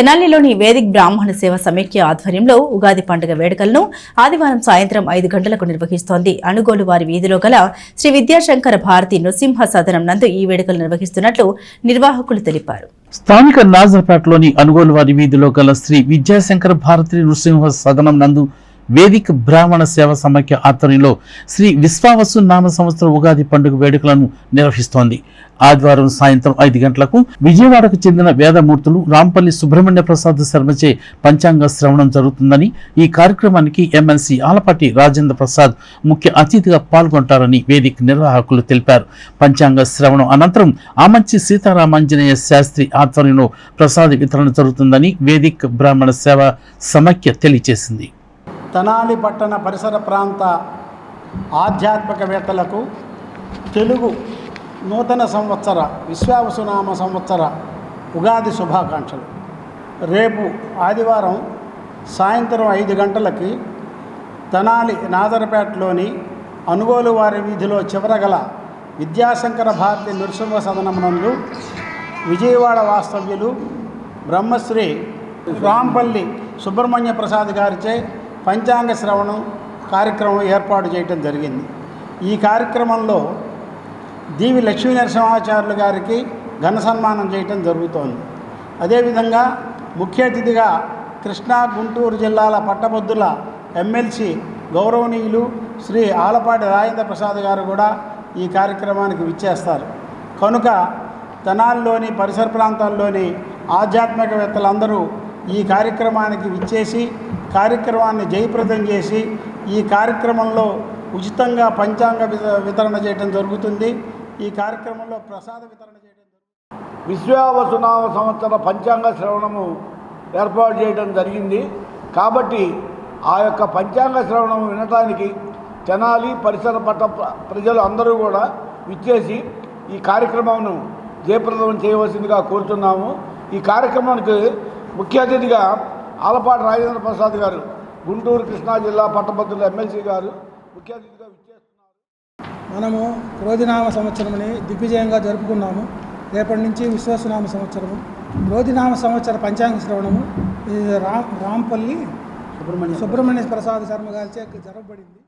తెనాలిలోని Vedic బ్రాహ్మణ సేవ సమైక్య ఆధ్వర్యంలో ఉగాది పండుగ వేడుకలను ఆదివారం సాయంత్రం 5 గంటలకు నిర్వహిస్తోంది. అణుగోలు వారి వీధిలో గల శ్రీ విద్యాశంకర భారతి నృసింహ సదనం నందు ఈ వేడుకలు నిర్వహిస్తున్నట్లు నిర్వాహకులు తెలిపారు. స్థానిక నాజర్పేటలోని అణుగోలు వారి వీధిలో గల శ్రీ విద్యాశంకర భారతి నృసింహ సదనం నందు వేదిక బ్రాహ్మణ సేవ సమైక్య ఆధ్వర్యంలో శ్రీ విశ్వావసు నామ సంవత్సర ఉగాది పండుగ వేడుకలను నిర్వహిస్తోంది. ఆదివారం సాయంత్రం 5 గంటలకు విజయవాడకు చెందిన వేదమూర్తులు రాంపల్లి సుబ్రహ్మణ్య ప్రసాద్ శర్మచే పంచాంగ శ్రవణం జరుగుతుందని, ఈ కార్యక్రమానికి ఎమ్మెల్సీ ఆలపాటి రాజేంద్ర ప్రసాద్ ముఖ్య అతిథిగా పాల్గొంటారని వేదిక నిర్వాహకులు తెలిపారు. పంచాంగ శ్రవణం అనంతరం ఆమంచి సీతారామాంజనేయ శాస్త్రి ఆధ్వర్యంలో ప్రసాద వితరణ జరుగుతుందని వేదిక బ్రాహ్మణ సేవ సమైక్య తెలియజేసింది. తెనాలి పట్టణ పరిసర ప్రాంత ఆధ్యాత్మికవేత్తలకు తెలుగు నూతన సంవత్సర విశ్వావసునామ సంవత్సర ఉగాది శుభాకాంక్షలు. రేపు ఆదివారం సాయంత్రం 5 గంటలకి తెనాలి నాదరపేటలోని అణుగోలు వారి వీధిలో చివరగల విద్యాశంకర భారతి నృసింహ సదనమునందు విజయవాడ వాస్తవ్యులు బ్రహ్మశ్రీ రాంపల్లి సుబ్రహ్మణ్య ప్రసాద్ గారిచే పంచాంగ శ్రవణం కార్యక్రమం ఏర్పాటు చేయడం జరిగింది. ఈ కార్యక్రమంలో దీవి లక్ష్మీ నరసింహాచార్యులు గారికి ఘన సన్మానం చేయటం జరుగుతోంది. అదేవిధంగా ముఖ్య అతిథిగా కృష్ణా గుంటూరు జిల్లాల పట్టభద్రుల ఎమ్మెల్సీ గౌరవనీయులు శ్రీ ఆలపాటి రాజేంద్ర ప్రసాద్ గారు కూడా ఈ కార్యక్రమానికి విచ్చేస్తారు. కనుక తెనాలిలోని పరిసర ప్రాంతాల్లోని ఆధ్యాత్మికవేత్తలందరూ ఈ కార్యక్రమానికి విచ్చేసి కార్యక్రమాన్ని జయప్రదం చేసి ఈ కార్యక్రమంలో ఉచితంగా పంచాంగ వితరణ చేయడం జరుగుతుంది. ఈ కార్యక్రమంలో ప్రసాద వితరణ చేయడం జరుగుతుంది. విశ్వావసునామ సంవత్సర పంచాంగ శ్రవణము ఏర్పాటు చేయడం జరిగింది. కాబట్టి ఆ యొక్క పంచాంగ శ్రవణం వినటానికి తెనాలి పరిసర పట్ట ప్రజలు అందరూ కూడా విచ్చేసి ఈ కార్యక్రమంను జయప్రదం చేయవలసిందిగా కోరుతున్నాము. ఈ కార్యక్రమానికి ముఖ్య అతిథిగా ఆలపాటి రాజేంద్ర ప్రసాద్ గారు, గుంటూరు కృష్ణా జిల్లా పట్టభద్రుల ఎమ్మెల్సీ గారు ముఖ్య అతిథిగా విచ్చేస్తున్నారు. మనము క్రోధినామ సంవత్సరంని దిగ్విజయంగా జరుపుకున్నాము. రేపటి నుంచి విశ్వాసనామ సంవత్సరము. క్రోధినామ సంవత్సర పంచాంగ శ్రవణము రాంపల్లి సుబ్రహ్మణ్య ప్రసాద్ శర్మ గారిచే జరగబడింది.